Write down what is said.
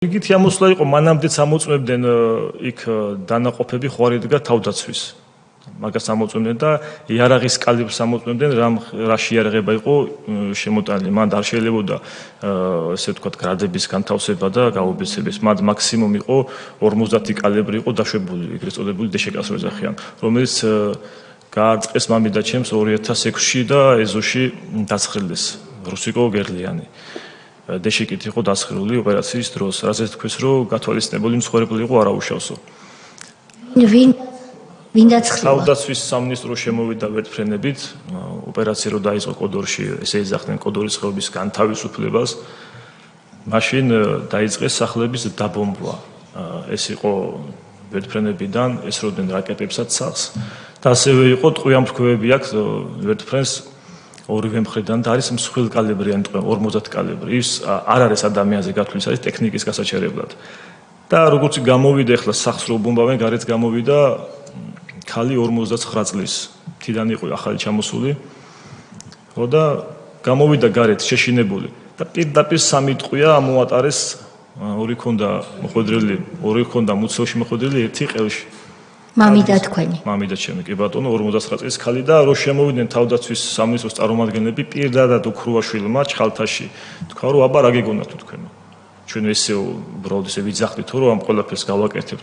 რიგითი ამოსვლა იყო, მანამდეც ამოწმებდნენ იქ დანაყოფები ხوارიდგა თავდაცვის. მაგას ამოწმებდნენ და იარაღის კალიბრს ამოწმებდნენ, რაში იარაღება იყო შემოტანილი. მან არ შეიძლებოდა ესე ვთქვათ გრადების განთავსება და გაუბეცების. მან მაქსიმუმ იყო 50 კალიბრი იყო დაშვებული, ეგრეთ წოდებული დშკ-ს ეძახიან, რომელიც გაარწყეს მამიდა ჩემს 2006-ში და ეზოში დასხილდეს რუსიკო გერლიანი. დშკ-ით იყო დასხილული ოპერაციის დროს, რასაც თქვეს, რომ გათვალისწინებული მსხვერპლი იყო არაუშავსო. ვინ დაცხილა? თავდაცვის სამინისტრო შემოვიდა ვერტფრენებით, ოპერაცია რო დაიწყო კოდორში, ესე ეძახდნენ კოდორის ხეობის განთავისუფლებას. მაშინ დაიწყეს სახლების დაბომბვა. ეს იყო ვერტფრენებიდან, ესროდნენ რაკეტებსაც სახლს. და ასევე იყო ტყვიამფრქვევები აქ ვერტფრენს ორივე მხრიდან და არის მსხვილ კალიბრიანი ტყვია 50 კალიბრი. ის არ არის ადამიანზე გათვლის, არის ტექნიკის გასაჩერებლად. და როგორც გამოვიდა ახლა სახლს რო ბომბავენ, გარეთ გამოვიდა ქალი 59 წლის. თიდან იყო ახალი ჩამოსული. ხო და გამოვიდა გარეთ შეშინებული და პირდაპირ სამი ტყვია ამოატარეს, ორი ქონდა მოხვედრილი, ორი ქონდა მუცელში მოხვედრილი, ერთი ყელში. მამიდა თქვენი. მამიდა ჩემი, კი ბატონო, 59 წლის ქალი და რო შემოვიდნენ თავდაცვის სამინისტროს წარმომადგენლები პირდადად უქრუაშვილმა ჩხალთაში. თქვა რომ აბა რა გეგონათ თქვენ? ჩვენ ესე უბრალოდ ესე ვიძახდით რომ ამ ყველაფერს გავაკეთებთ.